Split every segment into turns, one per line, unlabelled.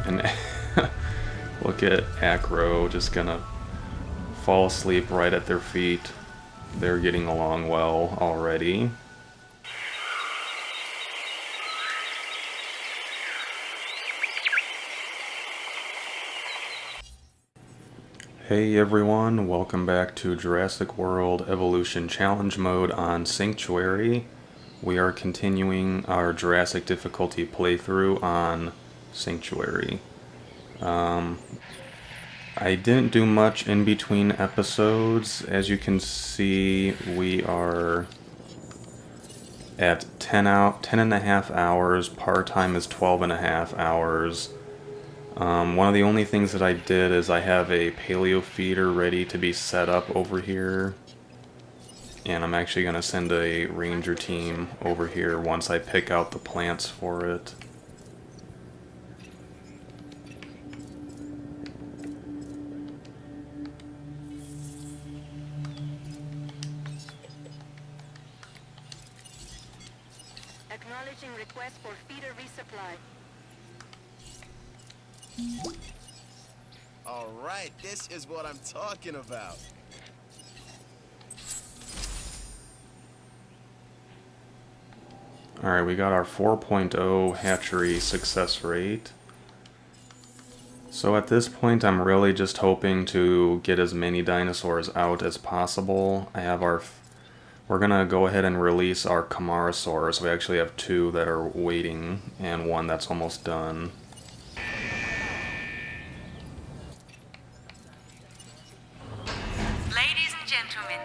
And look at Acro just gonna fall asleep right at their feet. They're getting along well already. Hey everyone, welcome back to Jurassic World Evolution Challenge Mode on Sanctuary. We are continuing our Jurassic difficulty playthrough on Sanctuary. I didn't do much in between episodes. As you can see, we are at 10 and a half hours. Par time is 12 and a half hours. One of the only things that I did is I have a paleo feeder ready to be set up over here. And I'm actually going to send a ranger team over here once I pick out the plants for it.
Acknowledging request for feeder resupply.
All right, this is what I'm talking about.
Alright, we got our 4.0 hatchery success rate. So at this point, I'm really just hoping to get as many dinosaurs out as possible. We're gonna go ahead and release our Camarasaurus. We actually have 2 that are waiting, and 1 that's almost done.
Ladies and gentlemen,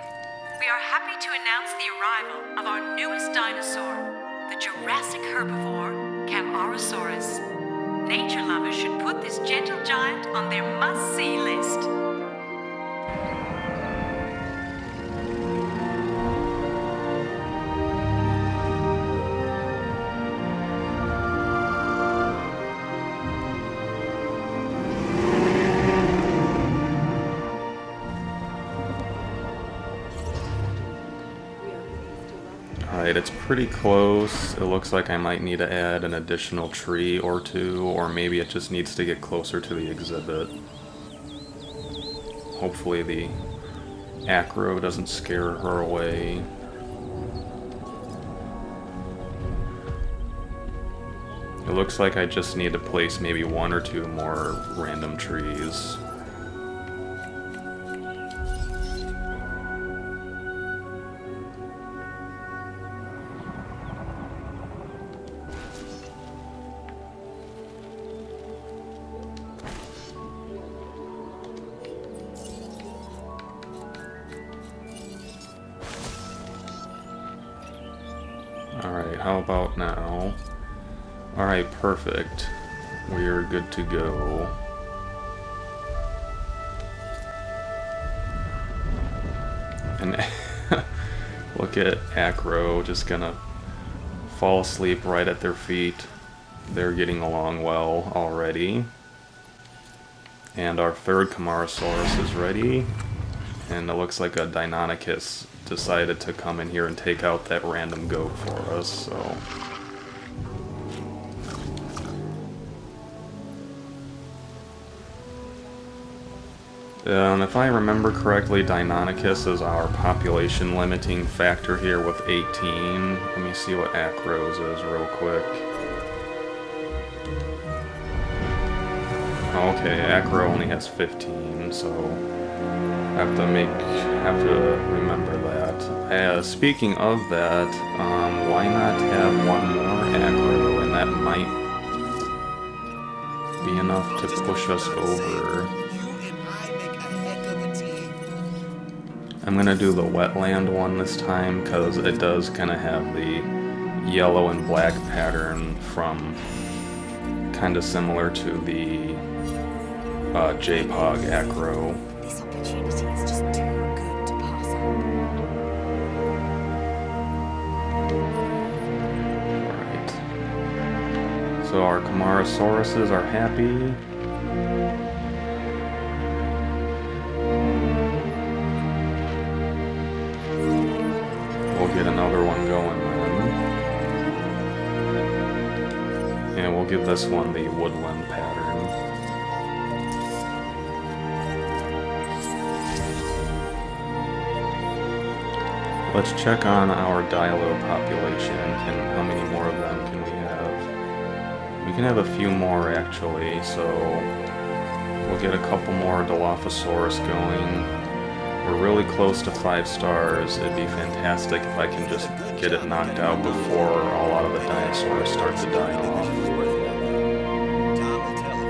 we are happy to announce the arrival of our newest dinosaur, the Jurassic herbivore, Camarasaurus. Nature lovers should put this gentle giant on their must-see list.
Alright, it's pretty close. It looks like I might need to add an additional tree or 2, or maybe it just needs to get closer to the exhibit. Hopefully the Acro doesn't scare her away. It looks like I just need to place maybe 1 or 2 more random trees. Alright, how about now? Alright, perfect. We are good to go. And look at Acro just gonna fall asleep right at their feet. They're getting along well already. And our 3rd Camarasaurus is ready. And it looks like a Deinonychus decided to come in here and take out that random goat for us, so... if I remember correctly, Deinonychus is our population limiting factor here with 18. Let me see what Acro's is real quick. Okay, Acro only has 15, so I have to remember that. Speaking of that, why not have 1 more Acro, and that might be enough to push us over. I'm gonna do the wetland one this time, because it does kind of have the yellow and black pattern from kind of similar to the J-Pog Acro.
This opportunity is just too good to pass up.
Alright. So our Camarasauruses are happy. We'll get another one going then. And we'll give this one the woodland pattern. Let's check on our Dilo population. How many more of them can we have? We can have a few more actually, so we'll get a couple more Dilophosaurus going. We're really close to 5 stars. It'd be fantastic if I can just get it knocked out before a lot of the dinosaurs start to die off.
Time will tell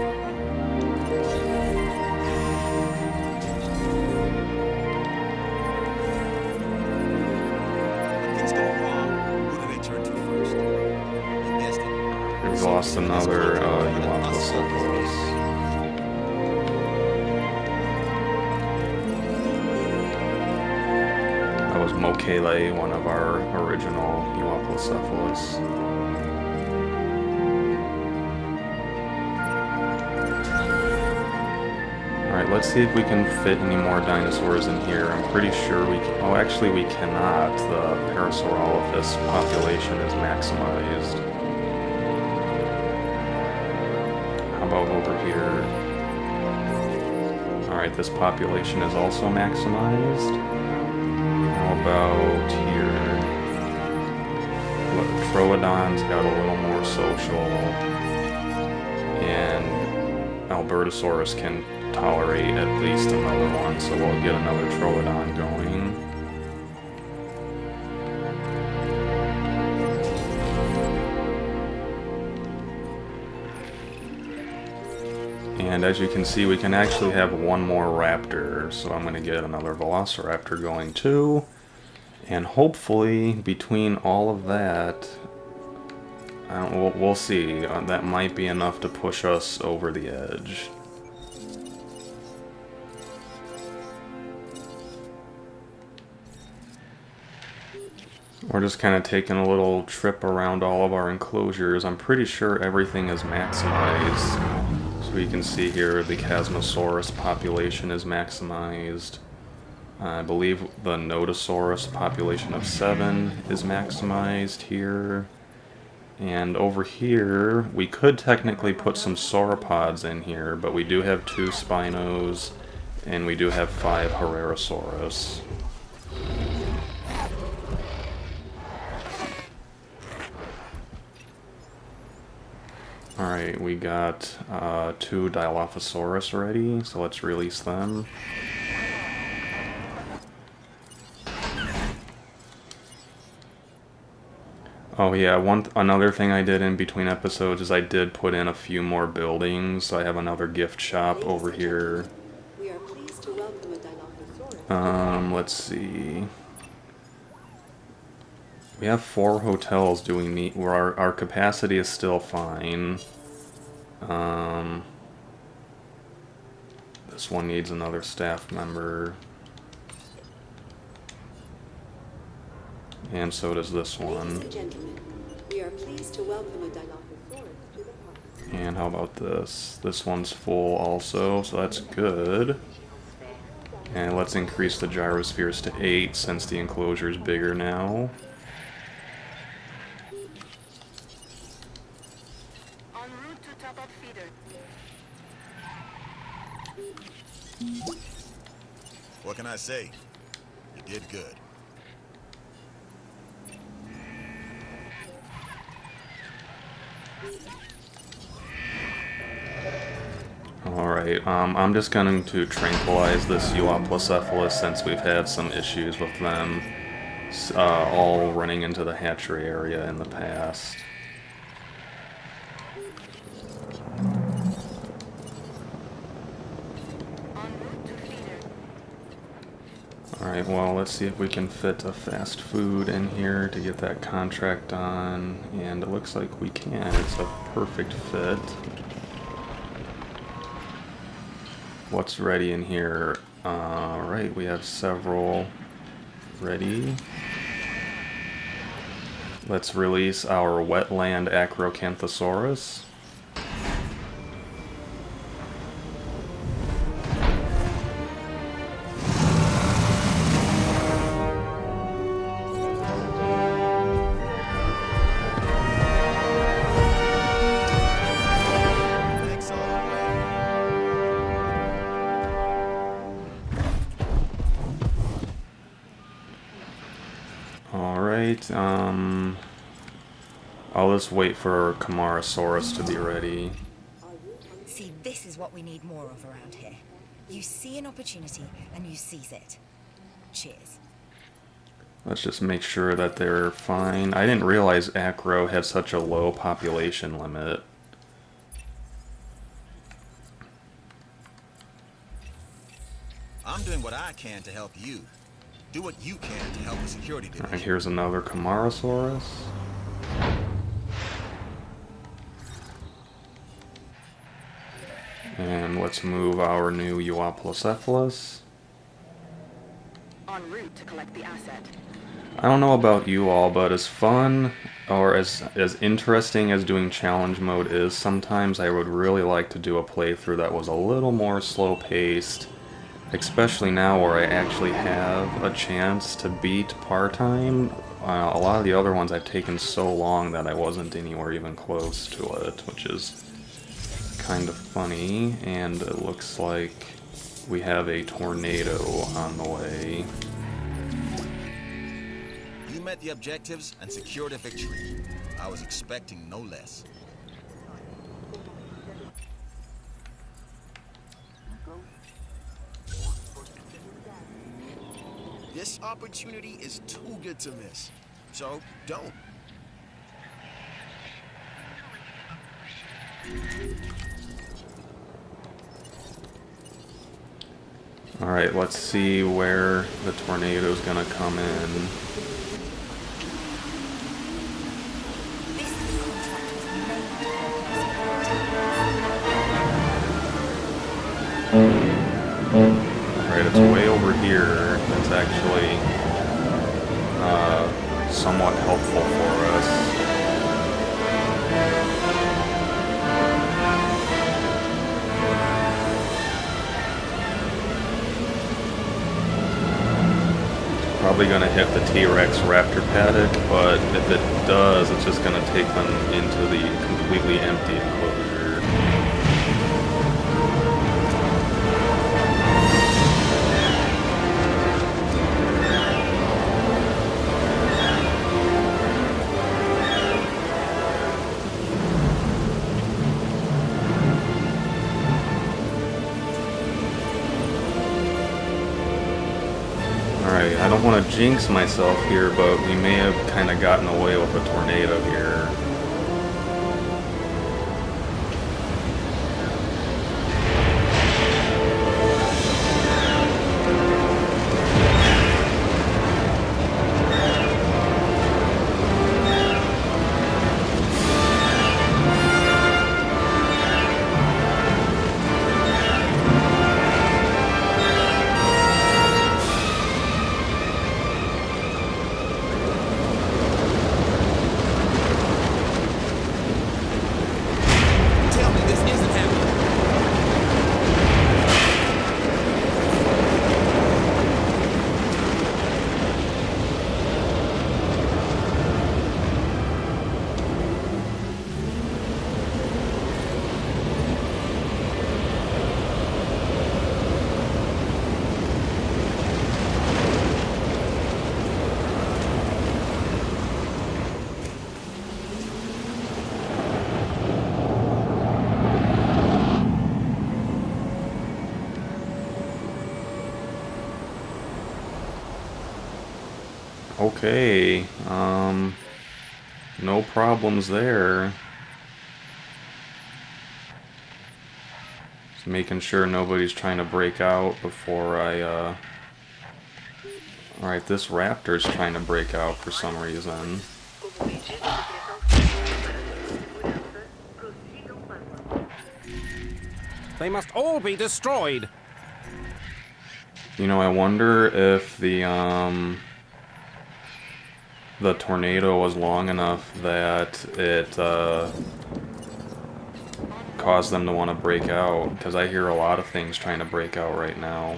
if things go wrong, who do they turn to first? You guessed it.
We've lost another Iguanodon. That was Mokele, one of our original Euoplocephalus. Alright, let's see if we can fit any more dinosaurs in here. I'm pretty sure we can. Oh, actually we cannot. The Parasaurolophus population is maximized. How about over here? Alright, this population is also maximized. How about here? Look, Troodon's got a little more social, and Albertosaurus can tolerate at least another one, so we'll get another Troodon going. And as you can see, we can actually have one more raptor, so I'm going to get another Velociraptor going too. And hopefully, between all of that, we'll see. That might be enough to push us over the edge. We're just kind of taking a little trip around all of our enclosures. I'm pretty sure everything is maximized. So you can see here the Chasmosaurus population is maximized. I believe the Nodosaurus population of 7 is maximized here. And over here, we could technically put some sauropods in here, but we do have 2 Spinos, and we do have 5 Herrerasaurus. Alright, we got 2 Dilophosaurus ready, so let's release them. Oh yeah, another thing I did in between episodes is I did put in a few more buildings. So I have another gift shop over here.
We are pleased to welcome a Dilophosaurus.
Let's see. We have 4 hotels doing neat where our capacity is still fine. This one needs another staff member. And so does this one.
Ladies and gentlemen, we are pleased to welcome a Dilophosaurus to the park.
And how about this? This one's full also, so that's good. And let's increase the gyrospheres to 8 since the enclosure is bigger now.
En route to top-up feeder.
What can I say? You did good.
Alright, I'm just going to tranquilize this Euoplocephalus since we've had some issues with them all running into the hatchery area in the past. Alright, well, let's see if we can fit a fast food in here to get that contract done. And it looks like we can. It's a perfect fit. What's ready in here? Right, we have several ready. Let's release our wetland Acrocanthosaurus.
Thanks all the way.
I'll just wait for Camarasaurus to be ready.
See, this is what we need more of around here. You see an opportunity and you seize it. Cheers.
Let's just make sure that they're fine. I didn't realize Acro had such a low population limit.
I'm doing what I can to help you. Do what you can to help the security division.
Alright, here's another Camarasaurus. And let's move our new Euoplocephalus.
En route to collect the asset.
I don't know about you all, but as fun or as interesting as doing challenge mode is, sometimes I would really like to do a playthrough that was a little more slow-paced, especially now where I actually have a chance to beat part-time. A lot of the other ones I've taken so long that I wasn't anywhere even close to it, which is kind of funny. And it looks like we have a tornado on the way.
You met the objectives and secured a victory. I was expecting no less. This opportunity is too good to miss. So, don't.
Alright, let's see where the tornado's gonna come in.
This is the contract was made
Alright, it's way over here. That's actually somewhat helpful for us. Probably gonna hit the T-Rex Raptor paddock, but if it does, it's just gonna take them into the completely empty enclosure. Alright, I don't want to jinx myself here, but we may have kind of gotten away with a tornado here.
Tell me this isn't happening.
Okay, no problems there. Just making sure nobody's trying to break out before I, Alright, this raptor's trying to break out for some reason.
They must all be destroyed.
You know, I wonder if the tornado was long enough that it caused them to want to break out, because I hear a lot of things trying to break out right now.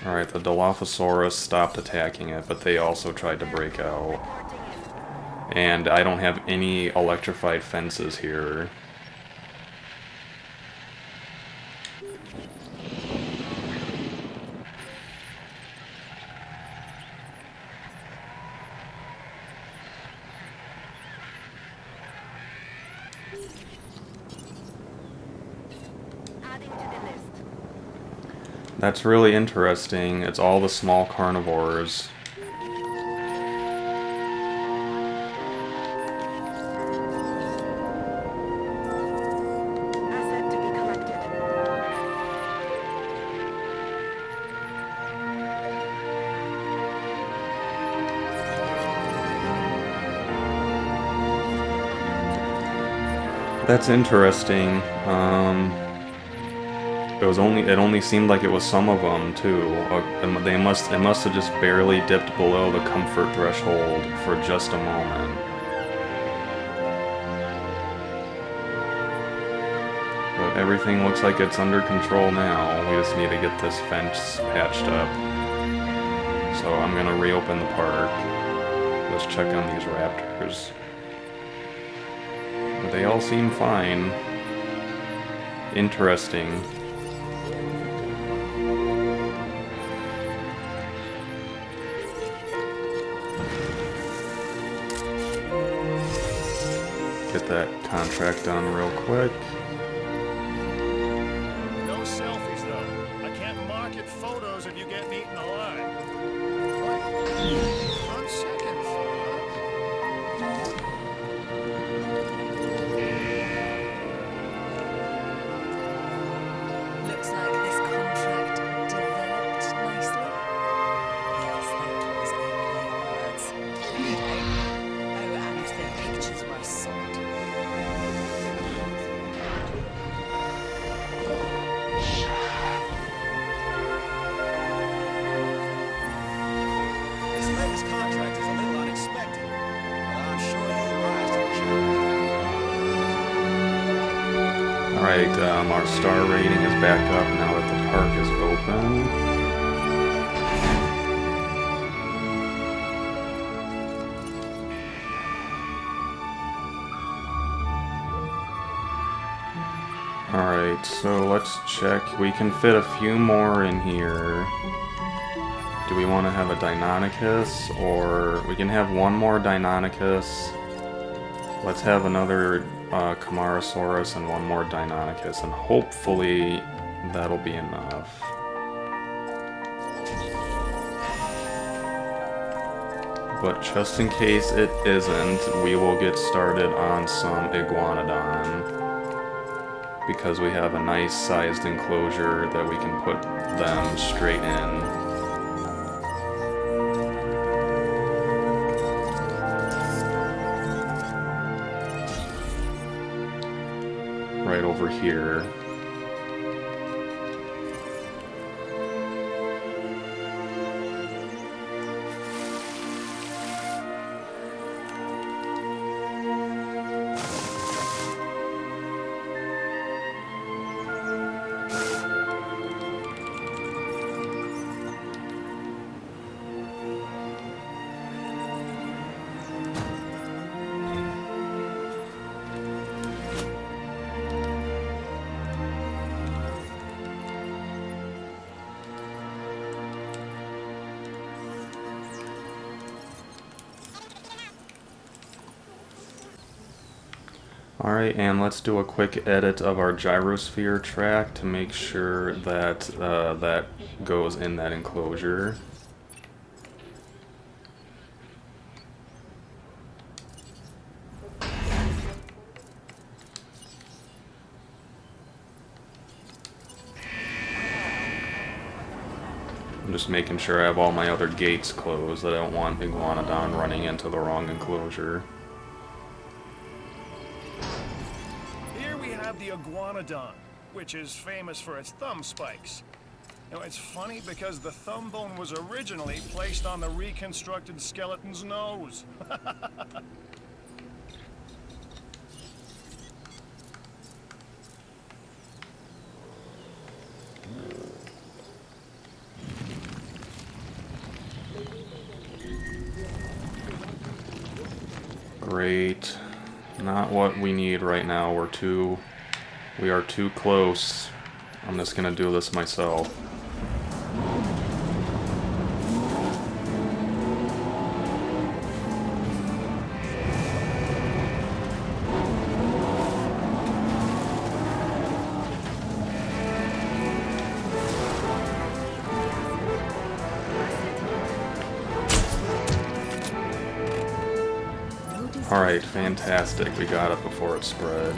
Alright, the Dilophosaurus stopped attacking it, but they also tried to break out. And I don't have any electrified fences here. That's really interesting. It's all the small carnivores.
Asset to be collected.
That's interesting. It only seemed like it was some of them too. It must have just barely dipped below the comfort threshold for just a moment. But everything looks like it's under control now. We just need to get this fence patched up. So I'm gonna reopen the park. Let's check on these raptors. They all seem fine. Interesting. Get that contract done real quick.
No selfies, though. I can't market photos of you getting eaten alive. On second thought...
Looks like this contract developed nicely. Yes, that was a play on words. Oh, and the pictures were solid.
This latest contract is a little unexpected, but I'm sure you'll rise to the challenge.
Alright, our star rating is back up now that the park is open. Alright, so let's check. We can fit a few more in here. Do we want to have a Deinonychus, or we can have one more Deinonychus? Let's have another Camarasaurus and one more Deinonychus, and hopefully that'll be enough. But just in case it isn't, we will get started on some Iguanodon, because we have a nice sized enclosure that we can put them straight in. Right over here. Alright, and let's do a quick edit of our gyrosphere track to make sure that that goes in that enclosure. I'm just making sure I have all my other gates closed. I don't want Iguanodon running into the wrong enclosure.
Here we have the Iguanodon, which is famous for its thumb spikes. Now, it's funny because the thumb bone was originally placed on the reconstructed skeleton's nose.
Great. Not what we need right now. We are too close. I'm just gonna do this myself. Alright, fantastic. We got it before it spread.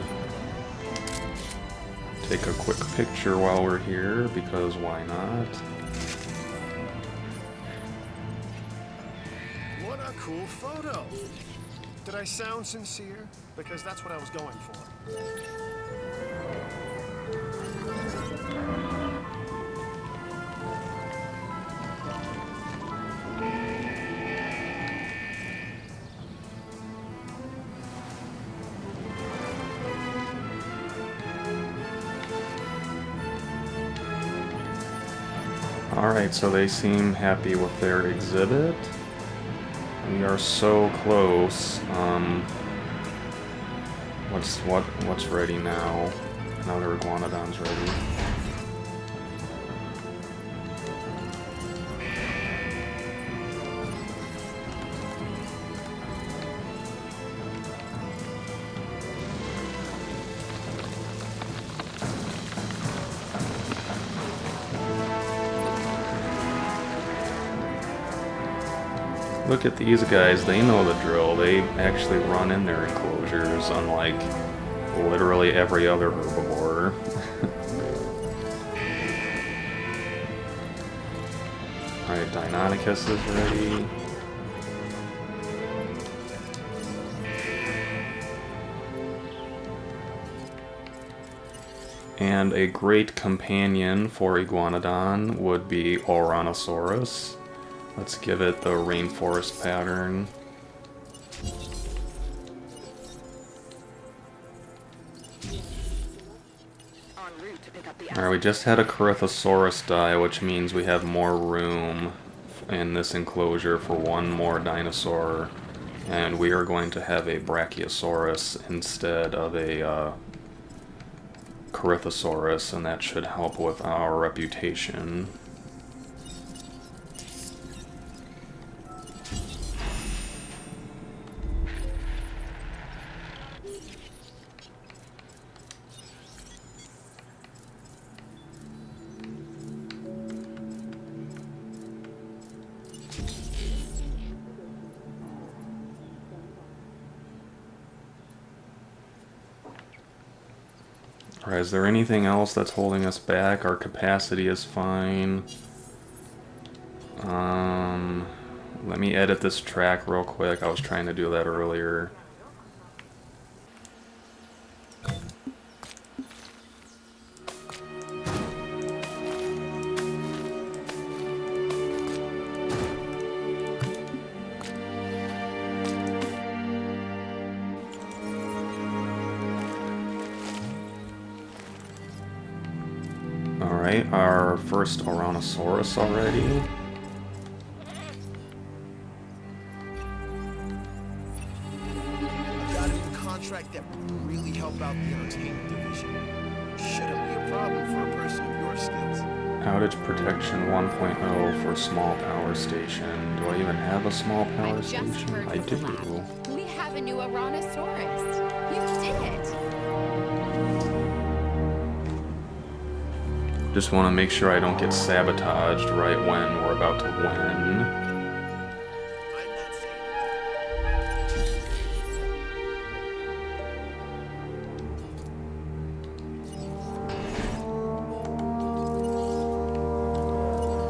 Take a quick picture while we're here, because why not?
What a cool photo. Did I sound sincere? Because that's what I was going for.
Alright, so they seem happy with their exhibit. We are so close. What's ready now? Another Iguanodon's ready. Look at these guys, they know the drill. They actually run in their enclosures, unlike literally every other herbivore. Alright, Deinonychus is ready. And a great companion for Iguanodon would be Ouranosaurus. Let's give it the rainforest pattern. Alright, we just had a Corythosaurus die, which means we have more room in this enclosure for one more dinosaur. And we are going to have a Brachiosaurus instead of a Corythosaurus, and that should help with our reputation. Alright, is there anything else that's holding us back? Our capacity is fine. Let me edit this track real quick. I was trying to do that earlier. Alright, our first Ouranosaurus already.
I've got a new contract that will really help out the entertainment division. Shouldn't be a problem for a person of your skills.
Outage protection 1.0 for small power station. Do I even have a small power station? I do.
We have a new Ouranosaurus. You did it.
Just want to make sure I don't get sabotaged right when we're about to win.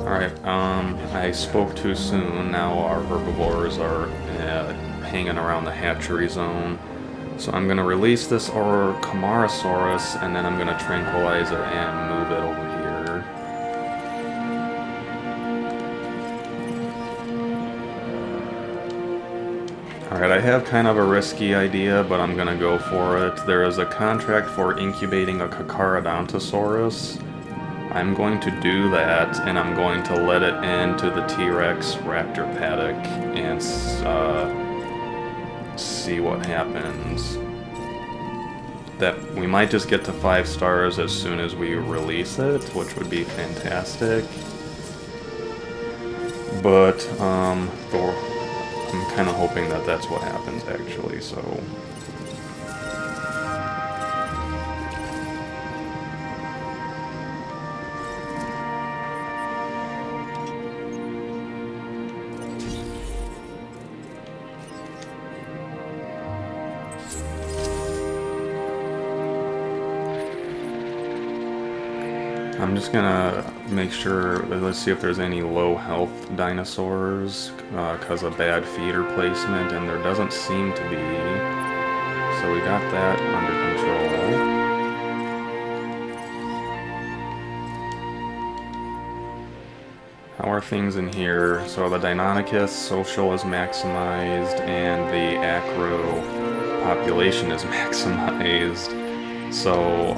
Alright, I spoke too soon. Now our herbivores are hanging around the hatchery zone. So I'm going to release this Camarasaurus, and then I'm going to tranquilize it and move it over here. Alright, I have kind of a risky idea, but I'm going to go for it. There is a contract for incubating a Carcharodontosaurus. I'm going to do that, and I'm going to let it into the T-Rex raptor paddock and see what happens. That we might just get to 5 stars as soon as we release it, which would be fantastic. But I'm kind of hoping that that's what happens actually, so. I'm just gonna make sure, let's see if there's any low health dinosaurs because of bad feeder placement, and there doesn't seem to be. So we got that under control. How are things in here? So the Deinonychus social is maximized and the acro population is maximized. So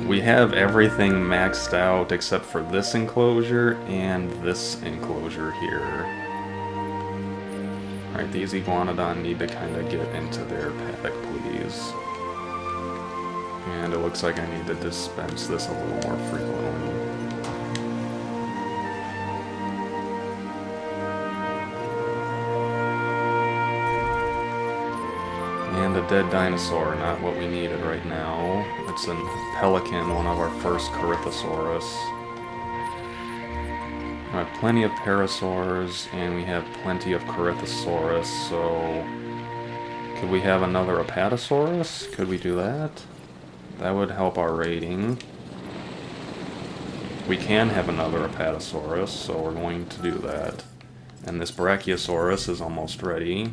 we have everything maxed out except for this enclosure and this enclosure here. Alright, these Iguanodon need to kind of get into their paddock, please. And it looks like I need to dispense this a little more frequently. And a dead dinosaur, not what we needed right now. It's a pelican, one of our first Corythosaurus. We have plenty of parasaurs, and we have plenty of Corythosaurus, so... Could we have another Apatosaurus? Could we do that? That would help our rating. We can have another Apatosaurus, so we're going to do that. And this Brachiosaurus is almost ready.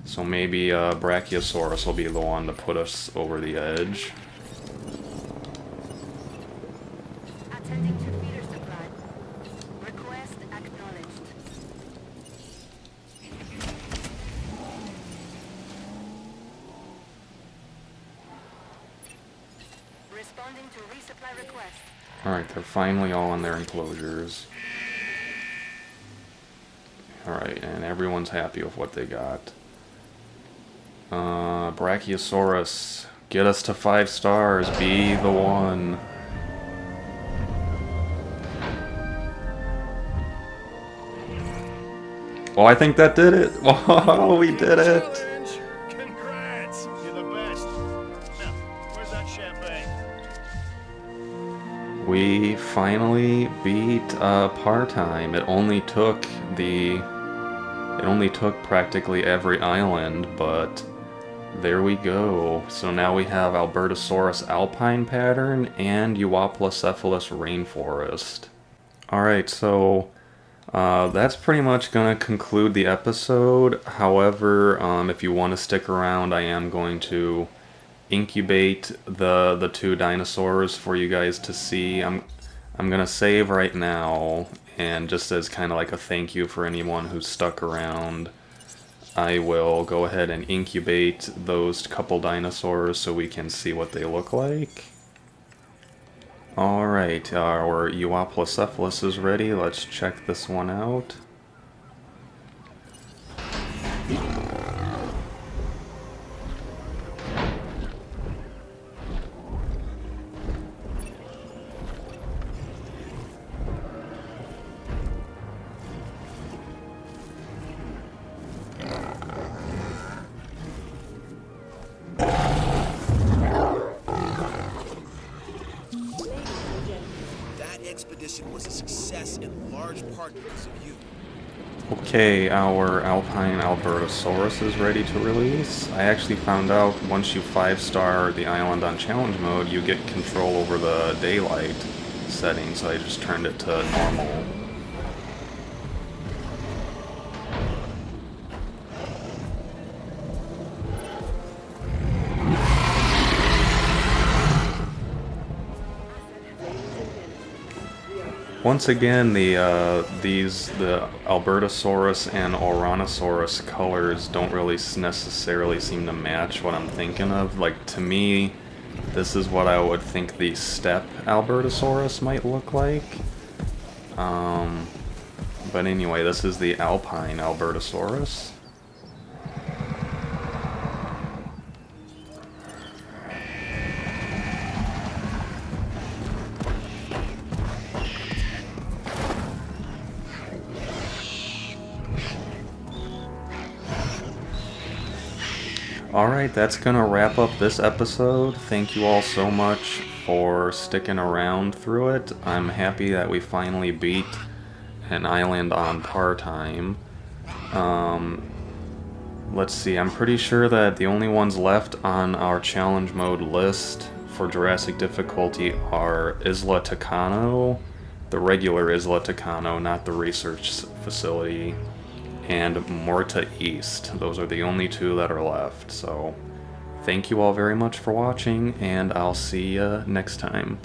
So maybe Brachiosaurus will be the one to put us over the edge.
Attending to feeder supply. Request acknowledged. Responding to resupply request.
Alright, they're finally all in their enclosures. Alright, and everyone's happy with what they got. Brachiosaurus, get us to 5 stars, be the one. Oh, I think that did it! Oh, we did it!
Challenge. Congrats! You're the best. Now, where's that champagne?
We finally beat Part-Time. It only took practically every island, but there we go. So now we have Albertosaurus alpine pattern and Euoplocephalus rainforest. Alright, so that's pretty much going to conclude the episode. However, if you want to stick around, I am going to incubate the 2 dinosaurs for you guys to see. I'm going to save right now, and just as kind of like a thank you for anyone who's stuck around, I will go ahead and incubate those couple dinosaurs so we can see what they look like. Alright, our Euoplocephalus is ready. Let's check this one out.
Expedition was a success in large part because of you.
Okay, our Alpine Albertosaurus is ready to release. I actually found out once you 5-star the island on challenge mode, you get control over the daylight setting, so I just turned it to normal. Once again, the Albertosaurus and Oranosaurus colors don't really necessarily seem to match what I'm thinking of. Like, to me, this is what I would think the steppe Albertosaurus might look like. But anyway, this is the Alpine Albertosaurus. Alright, that's gonna wrap up this episode. Thank you all so much for sticking around through it. I'm happy that we finally beat an island on Part-Time. Let's see, I'm pretty sure that the only ones left on our challenge mode list for Jurassic difficulty are Isla Tucano, the regular Isla Tucano, not the research facility, and Morta East. Those are the only two that are left. So thank you all very much for watching, and I'll see you next time.